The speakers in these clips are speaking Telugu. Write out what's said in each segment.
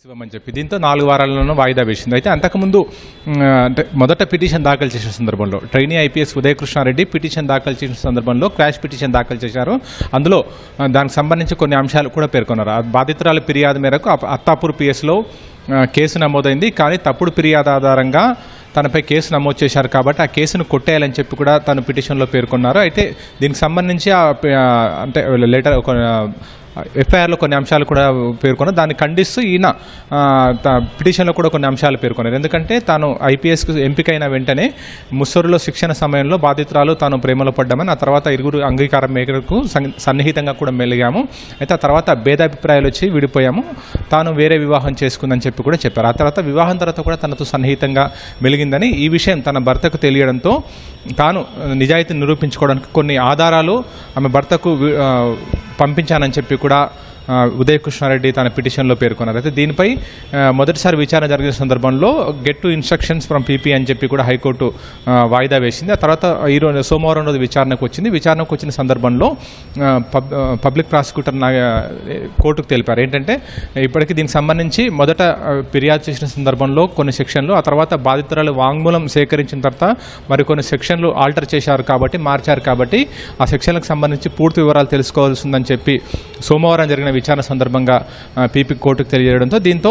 ఇవ్వమని చెప్పి దీంతో 4 వారాలను వాయిదా వేసింది. అయితే అంతకుముందు అంటే మొదట పిటిషన్ దాఖలు చేసిన సందర్భంలో ట్రైనీ ఐపీఎస్ ఉదయకృష్ణారెడ్డి పిటిషన్ దాఖలు చేసిన సందర్భంలో క్రాష్ పిటిషన్ దాఖలు చేశారు. అందులో దానికి సంబంధించి కొన్ని అంశాలు కూడా పేర్కొన్నారు. బాధితురాల ఫిర్యాదు మేరకు అత్తాపూర్ పిఎస్లో కేసు నమోదైంది. కానీ తప్పుడు ఫిర్యాదు ఆధారంగా తనపై కేసు నమోదు చేశారు కాబట్టి ఆ కేసును కొట్టేయాలని చెప్పి కూడా తను పిటిషన్లో పేర్కొన్నారు. అయితే దీనికి సంబంధించి అంటే లెటర్ ఒక ఎఫ్ఐఆర్లో కొన్ని అంశాలు కూడా పేర్కొన్నారు. దాన్ని ఖండిస్తూ ఈయన పిటిషన్లో కూడా కొన్ని అంశాలు పేర్కొన్నారు. ఎందుకంటే తాను ఐపీఎస్కు ఎంపికైన వెంటనే ముస్సూరులో శిక్షణ సమయంలో బాధితురాలు తాను ప్రేమలో పడ్డామని, ఆ తర్వాత ఇరుగురు అంగీకారం మేరకు సన్నిహితంగా కూడా మెలిగాము. అయితే ఆ తర్వాత భేదాభిప్రాయాలు వచ్చి విడిపోయాము, తాను వేరే వివాహం చేసుకుందని చెప్పి కూడా చెప్పారు. ఆ తర్వాత వివాహం తర్వాత కూడా తనతో సన్నిహితంగా మెలిగిందని, ఈ విషయం తన భర్తకు తెలియడంతో తాను నిజాయితీ నిరూపించుకోవడానికి కొన్ని ఆధారాలు ఆమె భర్తకు పంపించానని చెప్పి కూడా ఉదయకృష్ణారెడ్డి తన పిటిషన్లో పేర్కొన్నారు. అయితే దీనిపై మొదటిసారి విచారణ జరిగిన సందర్భంలో get to instructions from PP అని చెప్పి కూడా హైకోర్టు వాయిదా వేసింది. ఆ తర్వాత ఈరోజు సోమవారం రోజు విచారణకు వచ్చింది. విచారణకు వచ్చిన సందర్భంలో పబ్లిక్ ప్రాసిక్యూటర్ కోర్టుకు తెలిపారు ఏంటంటే ఇప్పటికీ దీనికి సంబంధించి మొదట ఫిర్యాదు చేసిన సందర్భంలో కొన్ని సెక్షన్లు, ఆ తర్వాత బాధితురాలు వాంగ్మూలం సేకరించిన తర్వాత మరికొన్ని సెక్షన్లు ఆల్టర్ చేశారు కాబట్టి, మార్చారు కాబట్టి ఆ సెక్షన్లకు సంబంధించి పూర్తి వివరాలు తెలుసుకోవాల్సిందని చెప్పి సోమవారం జరిగిన విచారణ సందర్భంగా పీపీ కోర్టుకు తెలియజేయడంతో దీంతో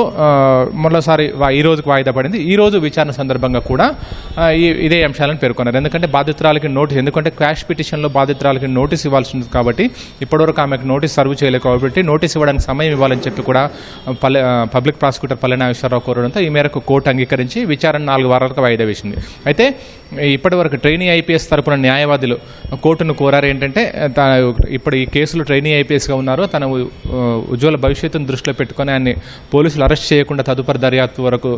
మరోసారి ఈ రోజుకు వాయిదా పడింది. ఈ రోజు విచారణ సందర్భంగా కూడా ఇదే అంశాలను పేర్కొన్నారు. ఎందుకంటే బాధితురాలకి నోటీస్, ఎందుకంటే క్వాష్ పిటిషన్లో బాధితురాలకి నోటీస్ ఇవ్వాల్సి ఉంది కాబట్టి ఇప్పటివరకు ఆమెకు నోటీస్ సర్వ్ చేయలేదు కాబట్టి నోటీస్ ఇవ్వడానికి సమయం ఇవ్వాలని చెప్పి కూడా పబ్లిక్ ప్రాసిక్యూటర్ పల్లె నాగేశ్వరరావు కోరడంతో ఈ మేరకు కోర్టు అంగీకరించి విచారణ 4 వారాలకు వాయిదా వేసింది. అయితే ఇప్పటివరకు ట్రైనీ ఐపీఎస్ తరపున న్యాయవాదులు కోర్టును కోరారు ఏంటంటే ఇప్పుడు ఈ కేసులో ట్రైనీ ఐపీఎస్గా ఉన్నారు, తన ఉజ్వల భవిష్యత్తును దృష్టిలో పెట్టుకుని ఆయన్ని పోలీసులు అరెస్ట్ చేయకుండా తదుపరి దర్యాప్తు వరకు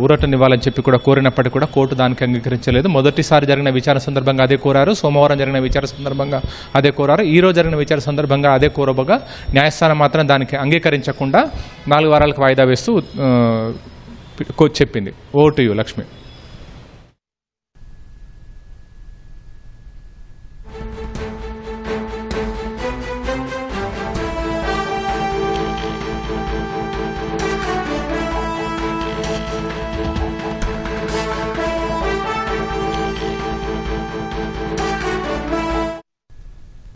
ఊరటనివ్వాలని చెప్పి కూడా కోరినప్పటికీ కూడా కోర్టు దానికి అంగీకరించలేదు. మొదటిసారి జరిగిన విచారణ సందర్భంగా అదే కోరారు, సోమవారం జరిగిన విచారణ సందర్భంగా అదే కోరారు, ఈ రోజు జరిగిన విచారణ సందర్భంగా అదే కోరబోగా న్యాయస్థానం మాత్రం దానికి అంగీకరించకుండా 4 వారాలకు వాయిదా వేస్తూ చెప్పింది. ఓ టు యు లక్ష్మి.